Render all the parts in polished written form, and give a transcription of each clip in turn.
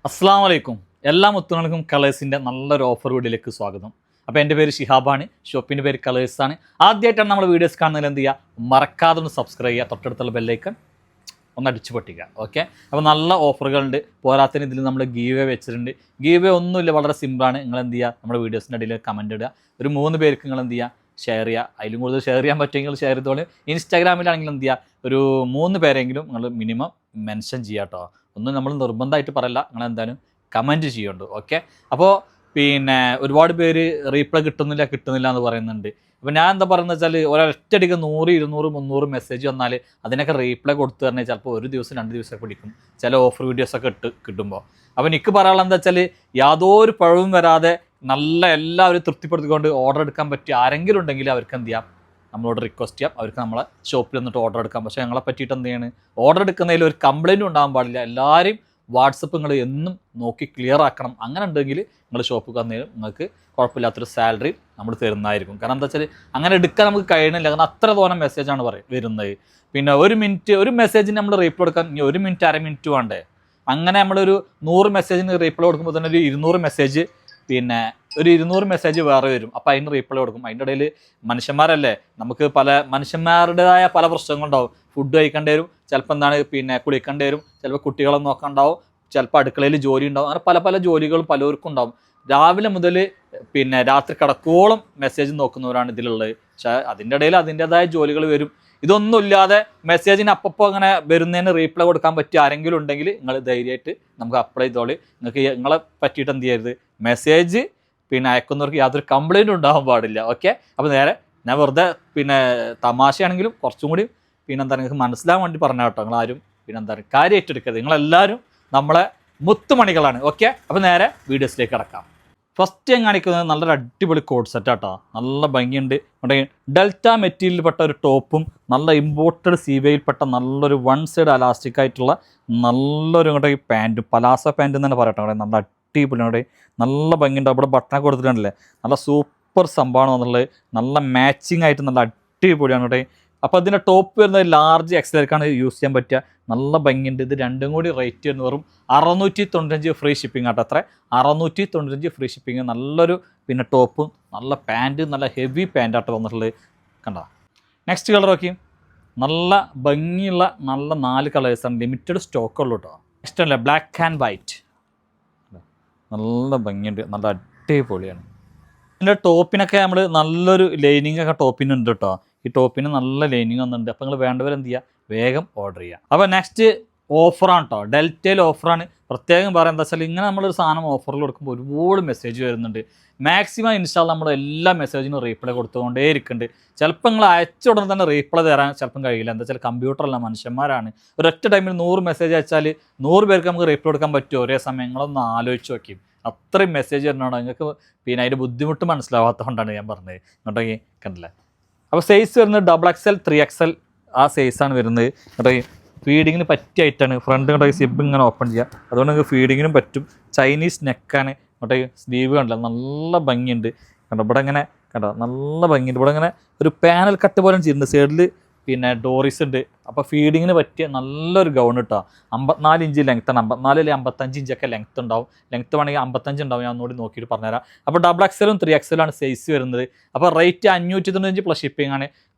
അസ്സാം വലൈക്കും. എല്ലാ മുത്തുകൾക്കും കളേഴ്സിൻ്റെ നല്ലൊരു ഓഫർ വീഡിയോയിലേക്ക് സ്വാഗതം. അപ്പോൾ എൻ്റെ പേര് ഷിഹാബാണ്, ഷോപ്പിൻ്റെ പേര് കളേഴ്സാണ്. ആദ്യമായിട്ടാണ് നമ്മൾ വീഡിയോസ് കാണുന്നതിൽ എന്ത് ചെയ്യുക, മറക്കാതെ ഒന്ന് സബ്സ്ക്രൈബ് ചെയ്യുക, തൊട്ടടുത്തുള്ള ബെല്ലൈക്കൺ ഒന്ന് അടിച്ചു പൊട്ടിക്കുക. ഓക്കെ, അപ്പോൾ നല്ല ഓഫറുകളുണ്ട്. പോരാത്തതിന് ഇതിൽ നമ്മൾ ഗീവേ വെച്ചിട്ടുണ്ട്. ഗീവേ ഒന്നുമില്ല, വളരെ സിമ്പിളാണ്. നിങ്ങൾ എന്ത് ചെയ്യുക, നമ്മുടെ വീഡിയോസിൻ്റെ ഇടയിൽ കമൻറ്റ് ഇടുക. ഒരു 3 പേർക്ക് നിങ്ങൾ എന്ത് ചെയ്യുക, ഷെയർ ചെയ്യുക. അതിലും കൂടുതൽ ഷെയർ ചെയ്യാൻ പറ്റുമെങ്കിൽ ഷെയർ ചെയ്തോളൂ. ഇൻസ്റ്റാഗ്രാമിലാണെങ്കിൽ എന്ത് ചെയ്യുക, ഒരു 3 പേരെങ്കിലും നിങ്ങൾ മിനിമം മെൻഷൻ ചെയ്യുക കേട്ടോ. ഒന്നും നമ്മൾ നിർബന്ധമായിട്ട് പറയില്ല, നിങ്ങൾ എന്തായാലും കമൻറ്റ് ചെയ്യുന്നുണ്ട്. ഓക്കെ, അപ്പോൾ പിന്നെ ഒരുപാട് പേര് റീപ്ലൈ കിട്ടുന്നില്ല എന്ന് പറയുന്നുണ്ട്. അപ്പോൾ ഞാൻ എന്താ പറയുന്നത് വെച്ചാൽ, ഒരൊറ്റയടിക്ക് 100, 200, 300 മെസ്സേജ് വന്നാൽ അതിനൊക്കെ റീപ്ലൈ കൊടുത്തു തരണേ ചിലപ്പോൾ 1 ദിവസം 2 ദിവസമൊക്കെ പിടിക്കും, ചില ഓഫർ വീഡിയോസൊക്കെ കിട്ടുമ്പോൾ. അപ്പോൾ എനിക്ക് പറയാനുള്ളത് എന്താ വെച്ചാൽ, യാതൊരു പഴവും വരാതെ നല്ല എല്ലാവരും തൃപ്തിപ്പെടുത്തിക്കൊണ്ട് ഓർഡർ എടുക്കാൻ പറ്റിയ ആരെങ്കിലും ഉണ്ടെങ്കിൽ അവർക്ക് എന്ത് ചെയ്യാം, നമ്മളോട് റിക്വസ്റ്റ് ചെയ്യാം, അവർക്ക് നമ്മളെ ഷോപ്പിൽ വന്നിട്ട് ഓർഡർ എടുക്കാം. പക്ഷേ ഞങ്ങളെ പറ്റിയിട്ട് എന്ത് ചെയ്യാണ്, ഓർഡർ എടുക്കുന്നതിൽ ഒരു കംപ്ലയിൻറ്റും ഉണ്ടാകാൻ പാടില്ല. എല്ലാവരും വാട്സപ്പ് നിങ്ങൾ എന്നും നോക്കി ക്ലിയർ ആക്കണം. അങ്ങനെ ഉണ്ടെങ്കിൽ നിങ്ങൾ ഷോപ്പിൽ വന്നതിലും നിങ്ങൾക്ക് കുഴപ്പമില്ലാത്തൊരു സാലറി നമ്മൾ തരുന്നതായിരിക്കും. കാരണം എന്താ വെച്ചാൽ അങ്ങനെ എടുക്കാൻ നമുക്ക് കഴിയണില്ല, കാരണം അത്ര തോന്നെ മെസ്സേജാണ് വരുന്നത്. പിന്നെ ഒരു മെസ്സേജിന് നമ്മൾ റീപ്ലൈ കൊടുക്കാൻ 1 മിനിറ്റ് 1/2 മിനിറ്റ് വേണ്ടേ. അങ്ങനെ നമ്മളൊരു 100 മെസ്സേജിന് റീപ്ലൈ കൊടുക്കുമ്പോൾ തന്നെ ഒരു 200 മെസ്സേജ്, പിന്നെ ഒരു 200 മെസ്സേജ് വേറെ വരും. അപ്പോൾ അതിന് റീപ്ലൈ കൊടുക്കും. അതിൻ്റെ ഇടയിൽ മനുഷ്യന്മാരല്ലേ, നമുക്ക് മനുഷ്യന്മാരുടേതായ പല പ്രശ്നങ്ങളുണ്ടാവും. ഫുഡ് കഴിക്കേണ്ടി വരും, ചിലപ്പോൾ പിന്നെ കുളിക്കേണ്ടി വരും, ചിലപ്പോൾ കുട്ടികളെ നോക്കാണ്ടാവും, ചിലപ്പോൾ അടുക്കളയിൽ ജോലി ഉണ്ടാവും. അങ്ങനെ പല ജോലികളും പലർക്കും ഉണ്ടാവും. രാവിലെ മുതൽ പിന്നെ രാത്രി കിടക്കോളം മെസ്സേജ് നോക്കുന്നവരാണ് ഇതിലുള്ളത്. പക്ഷേ അതിൻ്റെ ഇടയിൽ അതിൻ്റേതായ ജോലികൾ വരും. ഇതൊന്നുമില്ലാതെ മെസ്സേജിന് അപ്പോൾ അങ്ങനെ വരുന്നതിന് റീപ്ലൈ കൊടുക്കാൻ പറ്റിയ ആരെങ്കിലും ഉണ്ടെങ്കിൽ നിങ്ങൾ ധൈര്യമായിട്ട് നമുക്ക് അപ്ലൈ ചെയ്തോളി. നിങ്ങളെ പറ്റിയിട്ട് എന്ത് ചെയ്യരുത്, മെസ്സേജ് പിന്നെ അയക്കുന്നവർക്ക് യാതൊരു കംപ്ലയിൻറ്റും ഉണ്ടാകാൻ പാടില്ല. ഓക്കെ, അപ്പോൾ നേരെ ഞാൻ വെറുതെ പിന്നെ തമാശയാണെങ്കിലും കുറച്ചും കൂടി നിങ്ങൾക്ക് മനസ്സിലാകാൻ വേണ്ടി പറഞ്ഞ കേട്ടോ. നിങ്ങളാരും കാര്യമായിട്ട് എടുക്കരുത്. നിങ്ങളെല്ലാവരും നമ്മളെ മുത്തുമണികളാണ്. ഓക്കെ, അപ്പോൾ നേരെ വീഡിയോസിലേക്ക് കിടക്കാം. ഫസ്റ്റ് ഞാൻ കാണിക്കുന്നത് നല്ലൊരു അടിപൊളി കോഡ് സെറ്റാട്ടോ. നല്ല ഭംഗിയുണ്ട്. ഡെൽറ്റ മെറ്റീരിയലിൽപ്പെട്ട ഒരു ടോപ്പും നല്ല ഇമ്പോർട്ടഡ് സീവയിൽപ്പെട്ട നല്ലൊരു 1 സൈഡ് അലാസ്റ്റിക് ആയിട്ടുള്ള നല്ലൊരു പാൻറ്റും, പലാസ പാൻറ്റ് എന്ന് തന്നെ പറയട്ടെ. നല്ല അടിപൊളിയാണ്, നല്ല ഭംഗിയുണ്ട്. അവിടെ ബട്ടണൊക്കെ കൊടുത്തിട്ടുണ്ടല്ലേ, നല്ല സൂപ്പർ സംഭവമാണ് എന്നുള്ളത്. നല്ല മാച്ചിങ് ആയിട്ട് നല്ല അടിപൊളിയാണ്. അപ്പോൾ അതിൻ്റെ ടോപ്പ് വരുന്നത് ലാർജ് എക്സലൊക്കെയാണ് യൂസ് ചെയ്യാൻ പറ്റുക. നല്ല ഭംഗിയുണ്ട്. ഇത് രണ്ടും കൂടി റേറ്റ് വരുന്ന വെറും 695 ഫ്രീ ഷിപ്പിംഗ് ആട്ടോ. അത്ര 695 ഫ്രീ ഷിപ്പിംഗ്. നല്ലൊരു പിന്നെ ടോപ്പും നല്ല പാൻറ്റ്, നല്ല ഹെവി പാൻറ്റ് ആട്ടോ വന്നിട്ടുള്ളത്. കണ്ടോ, നെക്സ്റ്റ് കളർ നോക്കി. നല്ല ഭംഗിയുള്ള നല്ല 4 കളേഴ്സാണ്, ലിമിറ്റഡ് സ്റ്റോക്കുള്ളൂ കേട്ടോ. നെക്സ്റ്റ് അല്ലേ ബ്ലാക്ക് ആൻഡ് വൈറ്റ്. നല്ല ഭംഗിയുണ്ട്, നല്ല അടിപൊളിയാണ്. ഇതിൻ്റെ ടോപ്പിനൊക്കെ നമ്മൾ നല്ലൊരു ലൈനിങ് ഒക്കെ ടോപ്പിനുണ്ട് കേട്ടോ. ഈ ടോപ്പിന് നല്ല ലൈനിങ് വന്നിട്ടുണ്ട്. അപ്പോൾ നിങ്ങൾ വേണ്ടവരെന്ത് ചെയ്യുക, വേഗം ഓർഡർ ചെയ്യുക. അപ്പോൾ നെക്സ്റ്റ് ഓഫറാണ് കേട്ടോ, ഡെൽറ്റയിൽ ഓഫറാണ്. പ്രത്യേകം പറയാം എന്താ വെച്ചാൽ, ഇങ്ങനെ നമ്മളൊരു സാധനം ഓഫറിൽ കൊടുക്കുമ്പോൾ ഒരുപാട് മെസ്സേജ് വരുന്നുണ്ട്. മാക്സിമം ഇൻസ്റ്റാൾ നമ്മൾ എല്ലാ മെസ്സേജിനും റീപ്ലൈ കൊടുത്തുകൊണ്ടേ ഇരിക്കുന്നുണ്ട്. ചിലപ്പോൾ നിങ്ങൾ അയച്ച ഉടനെ തന്നെ റീപ്ലൈ തരാൻ ചിലപ്പം കഴിയില്ല. എന്താ വെച്ചാൽ കമ്പ്യൂട്ടറല്ല, മനുഷ്യന്മാരാണ്. ഒരൊറ്റ ടൈമിൽ 100 മെസ്സേജ് അയച്ചാൽ 100 പേർക്ക് നമുക്ക് റീപ്ലൈ കൊടുക്കാൻ പറ്റുമോ ഒരേ സമയം? നിങ്ങളൊന്ന് ആലോചിച്ച് നോക്കി. അത്രയും മെസ്സേജ് വരണോ നിങ്ങൾക്ക്. പിന്നെ അതിൻ്റെ ബുദ്ധിമുട്ട് മനസ്സിലാവാത്തതുകൊണ്ടാണ് ഞാൻ പറഞ്ഞത്. ഇങ്ങോട്ടേക്ക് കണ്ടില്ലേ. അപ്പോൾ സൈസ് വരുന്നത് XXL 3XL ആ സൈസാണ് വരുന്നത്. ഫീഡിങ്ങിന് പറ്റിയ ഐറ്റാണ്. ഫ്രണ്ട് ഇങ്ങോട്ടേക്ക് സിബ് ഇങ്ങനെ ഓപ്പൺ ചെയ്യുക, അതുകൊണ്ട് നിങ്ങൾക്ക് ഫീഡിങ്ങിനും പറ്റും. ചൈനീസ് നെക്കാണ്. ഇങ്ങോട്ടേക്ക് സ്ലീവ് കണ്ടില്ല, നല്ല ഭംഗിയുണ്ട്. കണ്ടോ, ഇവിടെ ഇങ്ങനെ കണ്ടോ, നല്ല ഭംഗിയുണ്ട്. ഇവിടെ ഇങ്ങനെ ഒരു പാനൽ കട്ട് പോലെ ചെയ്യുന്നുണ്ട്. സൈഡിൽ പിന്നെ ഡോറിസ് ഉണ്ട്. അപ്പോൾ ഫീഡിങ്ങിന് പറ്റിയ നല്ലൊരു ഗൗൺ കേട്ടോ. 54 ഇഞ്ച് ലെങ്ത്താണ്. 54 അല്ലെങ്കിൽ 55 ഇഞ്ചൊക്കെ ലെങ്ത്ത് ഉണ്ടാവും. ലെങ്ത്ത് വേണമെങ്കിൽ 55 ഉണ്ടാവും. ഞാൻ ഒന്നുകൂടി നോക്കിയിട്ട് പറഞ്ഞുതരാം. അപ്പോൾ XXL 3XL ആണ് സൈസ് വരുന്നത്. അപ്പോൾ റേറ്റ് 595 പ്ലസ് ഷിപ്പിംഗ് ആണ്.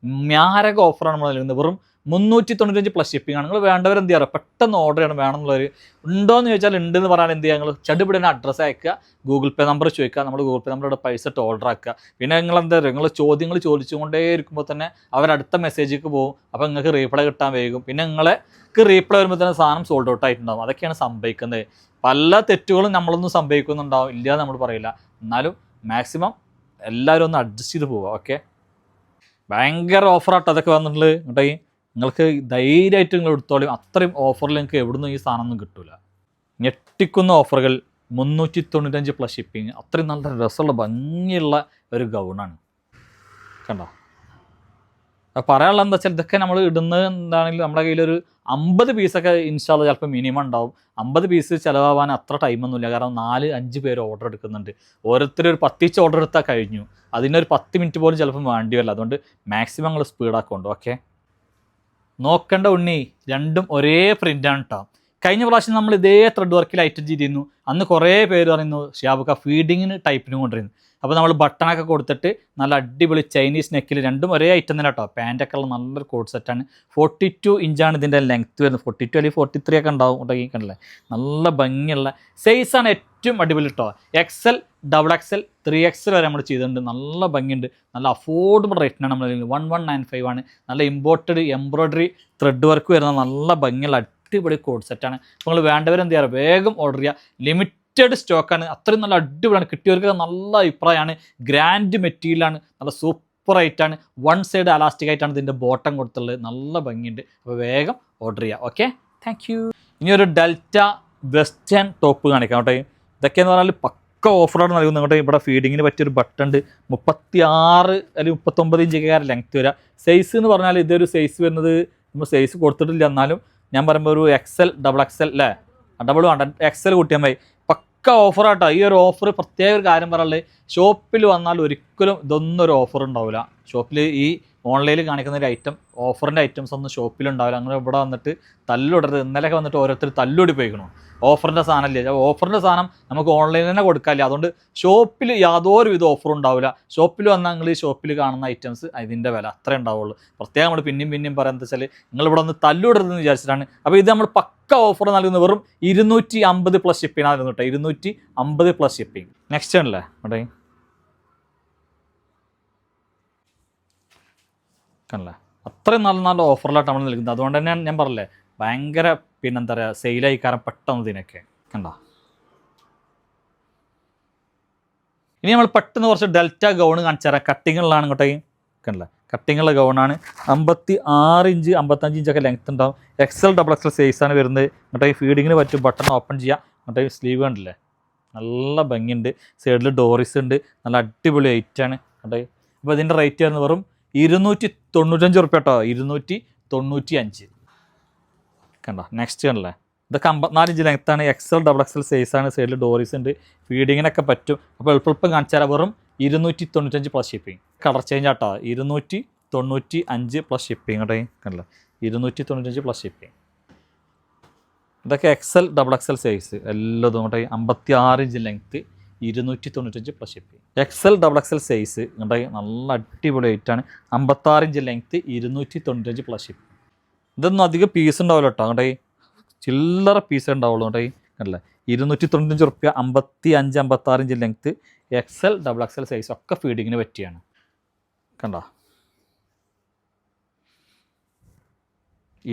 മാരക ഓഫറാണ് നമ്മൾ നൽകുന്നത്. വെറും 395 പ്ലസ് ഷിപ്പിംഗ് ആണ്. നിങ്ങൾ വേണ്ടവരെന്ത് ചെയ്യാറ്, പെട്ടെന്ന് ഓർഡർ ചെയ്യണം. വേണമെന്നുള്ളവർ ഉണ്ടോയെന്ന് ചോദിച്ചാൽ ഉണ്ടെന്ന് പറയാൻ എന്ത് ചെയ്യുക, നിങ്ങൾ ചടുപിടുന്ന അഡ്രസ്സ് അയക്കുക, ഗൂഗിൾ പേ നമ്പർ ചോദിക്കുക, നമ്മൾ ഗൂഗിൾ പേ നമ്പറുടെ പൈസ ഇട്ട് ഓർഡർ ആക്കുക. പിന്നെ നിങ്ങൾ എന്താ പറയുക, നിങ്ങൾ ചോദ്യങ്ങൾ ചോദിച്ചുകൊണ്ടേ ഇരിക്കുമ്പോൾ തന്നെ അവരടുത്ത മെസ്സേജിലേക്ക് പോകും. അപ്പോൾ നിങ്ങൾക്ക് റീപ്ലൈ കിട്ടാൻ വൈകും. പിന്നെ നിങ്ങൾക്ക് റീപ്ലൈ വരുമ്പോൾ തന്നെ സാധനം സോൾഡ് ഔട്ട് ആയിട്ടുണ്ടാകും. അതൊക്കെയാണ് സംഭവിക്കുന്നത്. പല തെറ്റുകളും നമ്മളൊന്നും സംഭവിക്കുന്നുണ്ടാവും, ഇല്ല നമ്മൾ പറയില്ല. എന്നാലും മാക്സിമം എല്ലാവരും ഒന്ന് അഡ്ജസ്റ്റ് ചെയ്ത് പോവുക. ഓക്കെ, ഭയങ്കര ഓഫറാട്ടോ അതൊക്കെ വന്നിട്ടുള്ളത്. ഇങ്ങോട്ടേ നിങ്ങൾക്ക് ധൈര്യമായിട്ട് നിങ്ങൾ എടുത്തോളും. അത്രയും ഓഫറിൽ നിങ്ങൾക്ക് എവിടുന്നും ഈ സാധനമൊന്നും കിട്ടില്ല. ഞെട്ടിക്കുന്ന ഓഫറുകൾ, 395 പ്ലസ് ഷിപ്പിംഗ്. അത്രയും നല്ല രസമുള്ള ഭംഗിയുള്ള ഒരു ഗൗണാണ്. കണ്ടോ, പറയാനുള്ളത് എന്താ വെച്ചാൽ, ഇതൊക്കെ നമ്മൾ ഇടുന്നത് എന്താണെങ്കിലും നമ്മുടെ കയ്യിലൊരു 50 പീസൊക്കെ ഇൻഷാ അല്ലാഹ് ചിലപ്പോൾ മിനിമം ഉണ്ടാവും. 50 പീസ് ചിലവാകാൻ അത്ര ടൈമൊന്നുമില്ല. കാരണം 4-5 പേര് ഓർഡർ എടുക്കുന്നുണ്ട്. ഓരോരുത്തർ ഒരു 10 ഓർഡർ എടുത്താൽ കഴിഞ്ഞു. അതിനൊരു 10 മിനിറ്റ് പോലും ചിലപ്പം വേണ്ടി വരില്ല. അതുകൊണ്ട് മാക്സിമം നിങ്ങൾ സ്പീഡാക്കുന്നുണ്ട്. ഓക്കെ, നോക്കേണ്ട ഉണ്ണി, രണ്ടും ഒരേ പ്രിൻ്റാണ് കേട്ടോ. കഴിഞ്ഞ പ്രാവശ്യം നമ്മൾ ഇതേ ത്രെഡ് വർക്കിൽ ഐറ്റം ചെയ്തിരുന്നു. അന്ന് കുറേ പേര് പറയുന്നു ഷിഹാബുക്ക ഫീഡിങ്ങിന് ടൈപ്പിന് കൊണ്ടുവരുന്നു. അപ്പോൾ നമ്മൾ ബട്ടണൊക്കെ കൊടുത്തിട്ട് നല്ല അടിപൊളി ചൈനീസ് നെക്കിൽ രണ്ടും ഒരേ ഐറ്റം തന്നെ കേട്ടോ. പാൻറ്റൊക്കെ ഉള്ള നല്ലൊരു കോഡ് സെറ്റാണ്. 42 ഇഞ്ചാണ് ഇതിൻ്റെ ലെങ്ത്ത് വരുന്നത്. 42 അല്ലെങ്കിൽ 43 ഒക്കെ ഉണ്ടാവും ഉണ്ടെങ്കിൽ കണ്ടല്ലേ. നല്ല ഭംഗിയുള്ള സൈസാണ്, ഏറ്റവും അടിപൊളി കേട്ടോ. XL, XXL, 3XL വരെ നമ്മൾ ചെയ്തിട്ടുണ്ട്. നല്ല ഭംഗിയുണ്ട്. നല്ല അഫോർഡബിൾ റേറ്റിനാണ് നമ്മൾ 1195 ആണ്. നല്ല ഇമ്പോർട്ടഡ് എംബ്രോയ്ഡറി ത്രെഡ് വർക്ക് വരുന്ന നല്ല ഭംഗിയുള്ള അടിപൊളി കോഡ് സെറ്റാണ്. അപ്പോൾ നിങ്ങൾ വേണ്ടവരെന്ത് ചെയ്യാറ് വേഗം ഓർഡർ ചെയ്യുക. ലിമിറ്റഡ് സ്റ്റോക്കാണ്. അത്രയും നല്ല അടിപൊളിയാണ്. കിട്ടിയവർക്ക് നല്ല അഭിപ്രായമാണ്. ഗ്രാൻഡ് മെറ്റീരിയലാണ്. നല്ല സൂപ്പർ ആയിട്ടാണ്. വൺ സൈഡ് അലാസ്റ്റിക് ആയിട്ടാണ് ഇതിൻ്റെ ബോട്ടം കൊടുത്തുള്ളത്. നല്ല ഭംഗിയുണ്ട്. അപ്പോൾ വേഗം ഓർഡർ ചെയ്യുക. Okay, thank you. ഇനി ഒരു ഡെൽറ്റ വെസ്റ്റേൺ ടോപ്പ് കാണിക്കാം കേട്ടോ. ഇതൊക്കെയെന്ന് പറഞ്ഞാൽ പക്ക ഓഫറാണ് നൽകുന്നത് കേട്ടോ. ഇവിടെ ഫീഡിങ്ങിന് പറ്റിയൊരു ബട്ടൺ ഉണ്ട്. 36 അല്ലെങ്കിൽ 39 ഇഞ്ചൊക്കെ ലെങ്ത്ത് വരിക. സൈസ് എന്ന് പറഞ്ഞാൽ ഇതൊരു സൈസ് വരുന്നത് നമ്മൾ സൈസ് കൊടുത്തിട്ടില്ല. എന്നാലും ഞാൻ പറയുമ്പോൾ ഒരു XL, XXL അല്ലേ, ഡബിൾ വേണ്ട, XL കൂട്ടിയാൽ മതി. പക്ക ഓഫറാട്ടോ. ഈ ഒരു ഓഫർ പ്രത്യേക ഒരു കാര്യം പറയാനുള്ളത്, ഷോപ്പിൽ വന്നാൽ ഒരിക്കലും ഇതൊന്നും ഒരു ഓഫർ ഉണ്ടാവില്ല. ഷോപ്പിൽ ഈ ഓൺലൈനിൽ കാണിക്കുന്ന ഒരു ഐറ്റം, ഓഫറിൻ്റെ ഐറ്റംസ് ഒന്നും ഷോപ്പിലുണ്ടാവില്ല. അങ്ങനെ ഇവിടെ വന്നിട്ട് തല്ലുടരുത്. ഇന്നലെയൊക്കെ വന്നിട്ട് ഓരോരുത്തർ തല്ലുടി പോയിക്കണോ. ഓഫറിൻ്റെ സാധനം ഇല്ല. ഓഫറിൻ്റെ സാധനം നമുക്ക് ഓൺലൈനിൽ തന്നെ കൊടുക്കാമില്ല. അതുകൊണ്ട് ഷോപ്പിൽ യാതൊരു വിധ ഓഫറും ഉണ്ടാവില്ല. ഷോപ്പിൽ വന്നാൽ നിങ്ങൾ ഈ ഷോപ്പിൽ കാണുന്ന ഐറ്റംസ് അതിൻ്റെ വില അത്രേ ഉണ്ടാവുള്ളൂ. പ്രത്യേകം നമ്മൾ പിന്നെയും പറയാൻ വെച്ചാൽ നിങ്ങളിവിടെ ഒന്ന് തല്ലുടരുതെന്ന് വിചാരിച്ചിട്ടാണ്. അപ്പോൾ ഇത് നമ്മൾ പക്ക ഓഫർ നൽകുന്ന വെറും 250 പ്ലസ് ഷിപ്പിംഗ് ആയിരുന്നു കേട്ടോ. 250 പ്ലസ് ഷിപ്പിംഗ്. നെക്സ്റ്റ് ആണല്ലേ അവിടെ കണ്ടല്ലേ. അത്രയും നല്ല നല്ല ഓഫറിലായിട്ട് നമ്മൾ നൽകുന്നത്. അതുകൊണ്ട് തന്നെ ഞാൻ പറഞ്ഞില്ലേ ഭയങ്കര പിന്നെന്താ പറയുക സെയിലായി. കാരണം പെട്ടെന്ന് ഇതിനൊക്കെ കണ്ട. ഇനി നമ്മൾ പെട്ടെന്ന് കുറച്ച് ഡെൽറ്റ ഗൗൺ കാണിച്ചു തരാം. കട്ടിങ്ങുള്ളതാണ് ഇങ്ങോട്ടേ കണ്ടല്ലേ. കട്ടിങ്ങുള്ള ഗൗണാണ്. 56 ഇഞ്ച് 55 ഇഞ്ചൊക്കെ ലെങ്ത് ഉണ്ടാവും. XL, XXL സൈസാണ് വരുന്നത്. ഇങ്ങോട്ടേ ഫീഡിങ്ങിന് പറ്റും. ബട്ടൺ ഓപ്പൺ ചെയ്യുക. ഇങ്ങോട്ടേ സ്ലീവ് കണ്ടില്ലേ നല്ല ഭംഗിയുണ്ട്. സൈഡിൽ ഡോറിസ് ഉണ്ട്. നല്ല അടിപൊളി ഐറ്റാണ് കേട്ടോ. അപ്പോൾ ഇതിൻ്റെ റേറ്റ് വരുന്നത് വെറും 295 റുപ്യ കേട്ടോ. 295 കണ്ടോ. നെക്സ്റ്റ് കണ്ടല്ലേ. ഇതൊക്കെ 54 ഇഞ്ച് ലെങ്ത്താണ്. XL, XXL സൈസാണ്. സൈഡിൽ ഡോറിസ് ഉണ്ട്. ഫീഡിങ്ങിനൊക്കെ പറ്റും. അപ്പോൾ എളുപ്പം കാണിച്ചാൽ വെറും 295 പ്ലസ് ഷിപ്പിംഗ്. കളർ ചേഞ്ച് ആട്ടോ. 295 പ്ലസ് ഷിപ്പിംഗ് കേട്ടോ. കണ്ടല്ലോ 295 പ്ലസ് ഷിപ്പിംഗ്. ഇതൊക്കെ XL, XXL സൈസ് എല്ലതും കേട്ടോ. 56 inch length 295 plus shipping. XL, XXL size കേട്ടോ. നല്ല അടിപൊളി ആയിട്ടാണ്. 56 ഇഞ്ച് ലെങ്ത്ത് 295 പ്ലസ് ഷിപ്പിംഗ്. ഇതൊന്നും അധികം പീസ് ഉണ്ടാവില്ല കേട്ടോ. അങ്ങോട്ടേ ചില്ലറ പീസ് ഉണ്ടാവുള്ളൂ കേട്ടോ. കണ്ടല്ലേ 295 റുപ്യ. 55, 56 inch length XL, XXL size ഒക്കെ ഫീഡിങ്ങിന് പറ്റിയാണ്. കണ്ടോ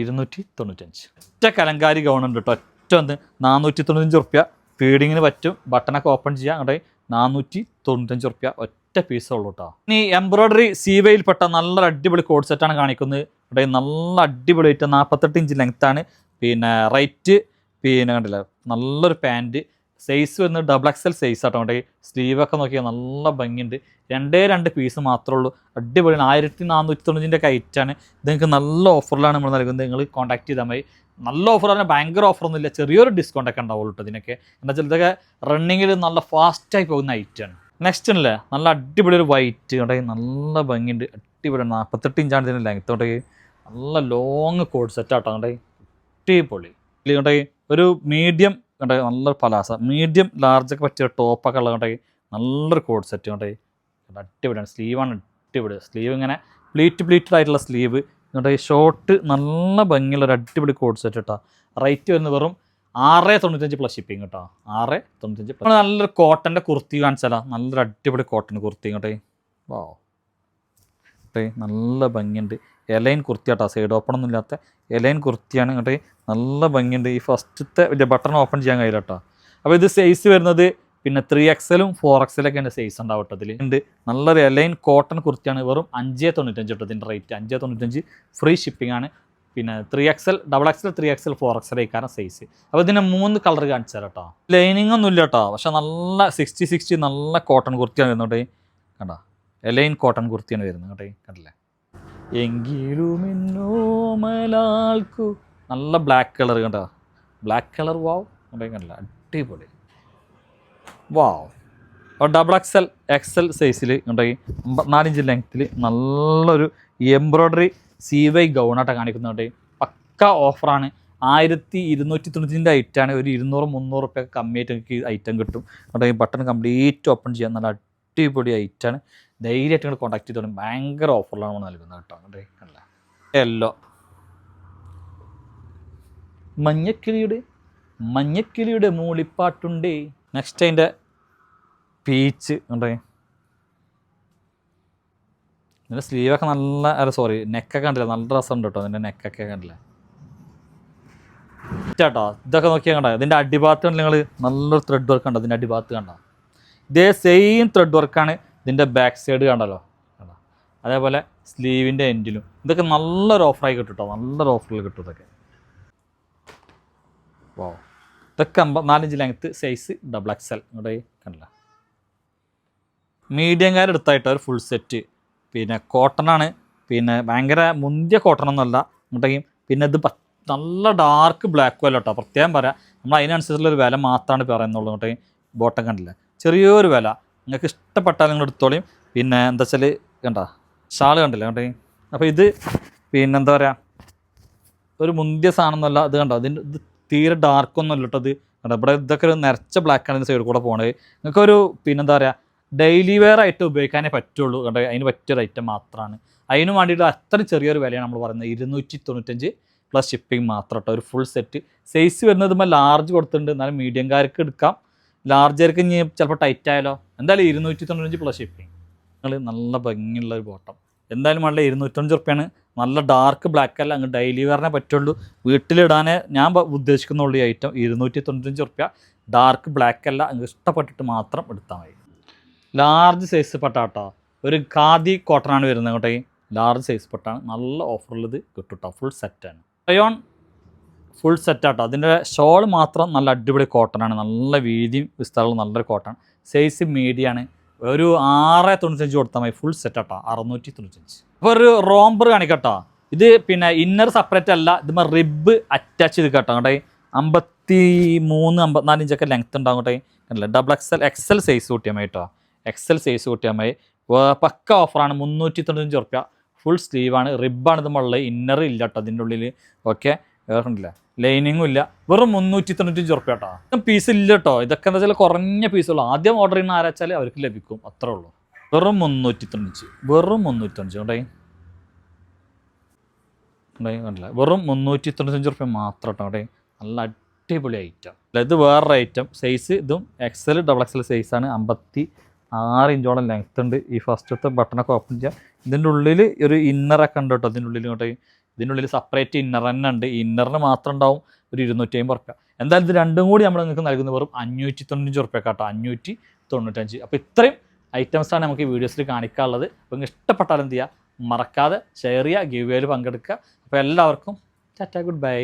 295. ഒറ്റ കലങ്കാരി ഗൗൺ ഉണ്ട് കേട്ടോ. ഒറ്റ ഒന്ന് 495 റുപ്യ. ഫീഡിങ്ങിന് പറ്റും. ബട്ടണൊക്കെ ഓപ്പൺ ചെയ്യാം. അങ്ങോട്ടേ 495 റുപ്യ. ഒറ്റ പീസേ ഉള്ളൂ കേട്ടോ. ഇനി എംബ്രോയ്ഡറി സീവയിൽപ്പെട്ട നല്ലൊരു അടിപൊളി കോഡ് സെറ്റാണ് കാണിക്കുന്നത്. ഇവിടെ നല്ല അടിപൊളിയായിട്ട് 48 ഇഞ്ച് ലെങ്ത്താണ്. പിന്നെ റൈറ്റ് പിന്നെ കണ്ടില്ല നല്ലൊരു പാൻറ്റ്. സൈസ് വരുന്നത് XXL സൈസ് ആട്ടോ. അവിടെ സ്ലീവൊക്കെ നോക്കിയാൽ നല്ല ഭംഗിയുണ്ട്. 2 പീസ് മാത്രമേ ഉള്ളൂ. അടിപൊളിയാണ്. 1495 ഹൈറ്റാണ്. ഇത് നിങ്ങൾക്ക് നല്ല ഓഫറിലാണ് നമ്മൾ നൽകുന്നത്. നിങ്ങൾ കോൺടാക്ട് ചെയ്താൽ മതി. നല്ല ഓഫർ പറഞ്ഞാൽ ഭയങ്കര ഓഫറൊന്നുമില്ല. ചെറിയൊരു ഡിസ്കൗണ്ടൊക്കെ ഉണ്ടാവുള്ളൂ കേട്ടോ ഇതിനൊക്കെ. എന്താ വെച്ചാൽ ഇതൊക്കെ റണ്ണിങ്ങിൽ നല്ല ഫാസ്റ്റായി പോകുന്ന ഐറ്റാണ്. നെക്സ്റ്റ് അല്ലേ നല്ല അടിപൊളി ഒരു വൈറ്റ് കേട്ടോ. നല്ല ഭംഗിയുണ്ട്. അടിപൊളിയാണ്. 48 ഇഞ്ചാണ് ഇതിൻ്റെ ലെങ്ത്ത് കേട്ടോ. നല്ല ലോങ് കോഡ് സെറ്റ് ആട്ടോ. കേട്ടോ അടിപൊളി കേട്ടോ. ഒരു മീഡിയം കേട്ടോ. നല്ലൊരു പലാസ മീഡിയം ലാർജൊക്കെ പറ്റിയ ടോപ്പൊക്കെ ഉള്ള കേട്ടോ. നല്ലൊരു കോഡ് സെറ്റ് കേട്ടോ. അടിപൊളിയാണ്. സ്ലീവാണ് അടിപൊളി. സ്ലീവ് ഇങ്ങനെ പ്ലീറ്റഡ് ആയിട്ടുള്ള സ്ലീവ് കേട്ടോ. ഷോർട്ട് നല്ല ഭംഗിയുള്ള ഒരു അടിപൊളി കോഡ് സെറ്റ് കേട്ടോ. റേറ്റ് വരുന്നത് വെറും 695 പ്ലസ് ഷിപ്പിംഗ് കേട്ടോ. 695. നല്ലൊരു കോട്ടൻ്റെ കുർത്തി കാണിച്ചാലോ. നല്ലൊരു അടിപൊളി കോട്ടൺ കുർത്തി കേട്ടോ. വാ നല്ല ഭംഗിയുണ്ട്. എലൈൻ കുർത്തി കേട്ടോ. സൈഡ് ഓപ്പൺ ഒന്നും ഇല്ലാത്ത എലൈൻ കുർത്തിയാണ് കേട്ടോ. നല്ല ഭംഗിയുണ്ട്. ഈ ഫസ്റ്റത്തെ വലിയ ബട്ടൺ ഓപ്പൺ ചെയ്യാൻ കഴിയില്ല കേട്ടോ. അപ്പോൾ ഇത് സൈസ് വരുന്നത് പിന്നെ 3XL, 4XL ഒക്കെ എൻ്റെ സൈസ് ഉണ്ടാവും കേട്ടോ. ഇതിൽ ഉണ്ട്. നല്ലൊരു എലൈൻ കോട്ടൺ കുർത്തിയാണ്. വെറും 595 കേട്ടോ. ഇതിൻ്റെ റേറ്റ് 595. ഫ്രീ ഷിപ്പിംഗ് ആണ്. പിന്നെ 3XL, XXL, 3XL, 4XL ആയിക്കാരം size. അപ്പോൾ ഇതിന് 3 കളർ കാണിച്ചു തരാം കേട്ടോ. ലൈനിങ് ഒന്നും ഇല്ല കേട്ടോ. പക്ഷെ നല്ല 60 നല്ല കോട്ടൺ കുർത്തിയാണ് വരുന്നത് കേട്ടോ. കണ്ടോ എലൈൻ കോട്ടൺ കുർത്തിയാണ് വരുന്നത് കേട്ടോ. കണ്ടില്ലേ. എങ്കിലും എന്നോമലാൽക്കു നല്ല ബ്ലാക്ക് കളർ കണ്ടോ. ബ്ലാക്ക് കളർ വാവ് കേട്ടോ. കണ്ടില്ല അടിപൊളി വാവ്. XXL, XL സൈസിൽ കേട്ടോ. 54 ഇഞ്ച് ലെങ്ത്തിൽ നല്ലൊരു എംബ്രോയ്ഡറി CY ഗൗണായിട്ട് കാണിക്കുന്നുണ്ട്. പക്ക ഓഫറാണ്. 1295 ഐറ്റാണ്. ഒരു 200-300 റുപ്യ കമ്മിയായിട്ട് എനിക്ക് ഐറ്റം കിട്ടും. അതുകൊണ്ട് ഈ ബട്ടൺ കംപ്ലീറ്റ് ഓപ്പൺ ചെയ്യാൻ നല്ല അടിപൊളി ഐറ്റാണ്. ധൈര്യമായിട്ട് നിങ്ങൾ കോൺടാക്ട് ചെയ്തോളൂ. ഭയങ്കര ഓഫറിലാണ് നമ്മൾ നൽകുന്നത് കേട്ടോ. കണ്ടില്ല യെല്ലോ മഞ്ഞക്കിളിയുടെ മൂളിപ്പാട്ടുണ്ടേ. നെക്സ്റ്റ് അതിൻ്റെ പീച്ച് ഉണ്ടേ. ഇതിൻ്റെ സ്ലീവൊക്കെ നല്ല നെക്കൊക്കെ കണ്ടില്ല, നല്ല രസമുണ്ട് കേട്ടോ. അതിൻ്റെ നെക്കൊക്കെ കണ്ടില്ല ചേട്ടോ. ഇതൊക്കെ നോക്കിയാൽ കണ്ടോ, ഇതിൻ്റെ അടിഭാഗത്ത് കണ്ടില്ല നിങ്ങൾ, നല്ലൊരു ത്രെഡ് വർക്ക് കണ്ടോ. ഇതിൻ്റെ അടിഭാഗത്ത് കണ്ടോ, ഇതേ സെയിം ത്രെഡ് വർക്കാണ് ഇതിൻ്റെ ബാക്ക് സൈഡ് കണ്ടല്ലോ. കണ്ടോ, അതേപോലെ സ്ലീവിൻ്റെ എൻഡിലും. ഇതൊക്കെ നല്ലൊരു ഓഫറായി കിട്ടും കേട്ടോ, നല്ലൊരു ഓഫറിൽ കിട്ടും ഇതൊക്കെ. വോ, ഇതൊക്കെ 54 ഇഞ്ച് ലെങ്ത്ത്, സൈസ് XXL. ഇങ്ങോട്ടേ കണ്ടില്ല, മീഡിയംകാർ എടുത്തായിട്ട് ഒരു ഫുൾ സെറ്റ്. പിന്നെ കോട്ടണാണ്, പിന്നെ ഭയങ്കര മുന്തിയ കോട്ടണൊന്നുമല്ല ഇങ്ങോട്ടേക്കും. പിന്നെ ഇത് നല്ല ഡാർക്ക് ബ്ലാക്ക് വല്ല കേട്ടോ. പ്രത്യേകം പറയാം, നമ്മൾ അതിനനുസരിച്ചുള്ളൊരു വില മാത്രമാണ് പറയുന്നുള്ളൂ. ഇങ്ങോട്ടേക്കും ബോട്ടം കണ്ടില്ല, ചെറിയൊരു വില. നിങ്ങൾക്ക് ഇഷ്ടപ്പെട്ടാൽ നിങ്ങൾ എടുത്തോളിയും. പിന്നെ എന്താ വെച്ചാൽ കണ്ടോ, ഷാൾ കണ്ടില്ല ഇങ്ങോട്ടേക്കും. അപ്പോൾ ഇത് പിന്നെ എന്താ പറയുക, ഒരു മുന്തിയ സാധനമൊന്നുമല്ല. ഇത് കണ്ടോ, ഇത് തീരെ ഡാർക്കൊന്നും അല്ല കേട്ടോ. ഇത് കണ്ടോ, ഇവിടെ ഇതൊക്കെ ഒരു നിറച്ച ബ്ലാക്കാണ് ഇതിൻ്റെ സൈഡിൽ കൂടെ പോകണത്. നിങ്ങൾക്കൊരു പിന്നെന്താ പറയുക, ഡെയിലി വെയർ ആയിട്ട് ഉപയോഗിക്കാനേ പറ്റുള്ളൂ. കണ്ടോ, അതിന് പറ്റിയൊരു ഐറ്റം മാത്രമാണ്. അതിന് വേണ്ടിയിട്ട് അത്ര ചെറിയൊരു വിലയാണ് നമ്മൾ പറയുന്നത്. 295 പ്ലസ് ഷിപ്പിംഗ് മാത്രം കേട്ടോ. ഒരു ഫുൾ സെറ്റ് സൈസ് വരുന്നത് ലാർജ് കൊടുത്തിട്ടുണ്ട്. എന്നാലും മീഡിയംകാർക്ക് എടുക്കാം, ലാർജർക്ക് ഇനി ചിലപ്പോൾ ടൈറ്റ് ആയാലോ. എന്തായാലും 295 പ്ലസ് ഷിപ്പിംഗ്. നിങ്ങൾ നല്ല ഭംഗിയുള്ള ഒരു ബോട്ടം എന്തായാലും വേണ്ട. 205 റുപ്യാണ്. നല്ല ഡാർക്ക് ബ്ലാക്ക് അല്ല, അങ്ങ് ഡെയിലി വെയറിനെ പറ്റുള്ളൂ. വീട്ടിലിടാനേ ഞാൻ ഉദ്ദേശിക്കുന്നുള്ളൂ ഈ ഐറ്റം. 295 റുപ്യ, ഡാർക്ക് ബ്ലാക്ക് അല്ല. അങ്ങ് ഇഷ്ടപ്പെട്ടിട്ട് മാത്രം എടുത്താൽ മതി. ലാർജ് സൈസ് പട്ടാട്ടോ, ഒരു ഖാദി കോട്ടനാണ് വരുന്നത്. അങ്ങോട്ടേ ലാർജ് സൈസ് പട്ടാണ്, നല്ല ഓഫറുള്ളത് കിട്ടും കേട്ടോ. ഫുൾ സെറ്റാണ്, റയോൺ ഫുൾ സെറ്റാട്ടോ. അതിൻ്റെ ഷോൾ മാത്രം നല്ല അടിപൊളി കോട്ടനാണ്, നല്ല വീതിയും വിസ്താരമുള്ള നല്ലൊരു കോട്ടൺ. സൈസ് മീഡിയാണ്. ഒരു 695 കൊടുത്താൽ മതി. ഫുൾ സെറ്റാട്ടോ, 695. അപ്പോൾ ഒരു റോംബർ കാണിക്കട്ടോ. ഇത് പിന്നെ ഇന്നർ സെപ്പറേറ്റ് അല്ല, ഇതുമ്പോൾ റിബ് അറ്റാച്ച് ചെയ്ത് കേട്ടോ. അങ്ങോട്ടേ 53-54 ഇഞ്ചൊക്കെ ലെങ്ത്ത് ഉണ്ടാകും. അങ്ങോട്ടേ അല്ല, XXL സൈസ് കൂട്ടിയാൽ മതി കേട്ടോ. XL സൈസ് കൂട്ടിയാൽ മതി. പക്ക ഓഫറാണ്. 395 റുപ്യ. ഫുൾ സ്ലീവാണ്, റിബാണ് ഇത് മുകളിൽ. ഇന്നർ ഇല്ല കേട്ടോ അതിൻ്റെ ഉള്ളിൽ. ഓക്കെ, വേറില്ല, ലൈനിങ്ങും ഇല്ല. വെറും 395 റുപ്യ കേട്ടോ. പീസ് ഇല്ല കേട്ടോ. ഇതൊക്കെ എന്താ വെച്ചാൽ കുറഞ്ഞ പീസുള്ളൂ. ആദ്യം ഓർഡർ ചെയ്യുന്ന ആരാച്ചാൽ അവർക്ക് ലഭിക്കും, അത്രേ ഉള്ളൂ. വെറും 395, വെറും 395 കൊണ്ടേ കണ്ടില്ല. വെറും 395 റുപ്യ മാത്രം കേട്ടോ. അവിടെ നല്ല അടിപൊളി ഐറ്റം. ഇത് വേറൊരു ഐറ്റം. സൈസ് ഇതും XXL സൈസാണ്. 56 ഇഞ്ചോളം ലെങ്ത്ത് ഉണ്ട്. ഈ ഫസ്റ്റത്തെ ബട്ടണൊക്കെ ഓപ്പൺ ചെയ്യാം. ഇതിൻ്റെ ഉള്ളിൽ ഒരു ഇന്നറൊക്കെ ഉണ്ട് കേട്ടോ. ഇതിൻ്റെ ഉള്ളിൽ ഇങ്ങോട്ട് ഇതിൻ്റെ ഉള്ളിൽ സെപ്പറേറ്റ് ഇന്നർ തന്നെ ഉണ്ട്. ഈ ഇന്നറിന് മാത്രം ഉണ്ടാവും ഒരു 250 റുപ്യ. എന്തായാലും ഇത് രണ്ടും കൂടി നമ്മൾ നിങ്ങൾക്ക് നൽകുന്നത് വെറും 595 റുപ്യ കേട്ടോ. 595. അപ്പോൾ ഇത്രയും ഐറ്റംസാണ് നമുക്ക് ഈ വീഡിയോസിൽ കാണിക്കാനുള്ളത്. അപ്പോൾ നിങ്ങൾക്ക് ഇഷ്ടപ്പെട്ടാൽ എന്ത് ചെയ്യുക, മറക്കാതെ ഷെയർ ചെയ്യുക, ഗിവ് വേയിൽ പങ്കെടുക്കുക. അപ്പോൾ എല്ലാവർക്കും ടാറ്റാ, ഗുഡ് ബൈ.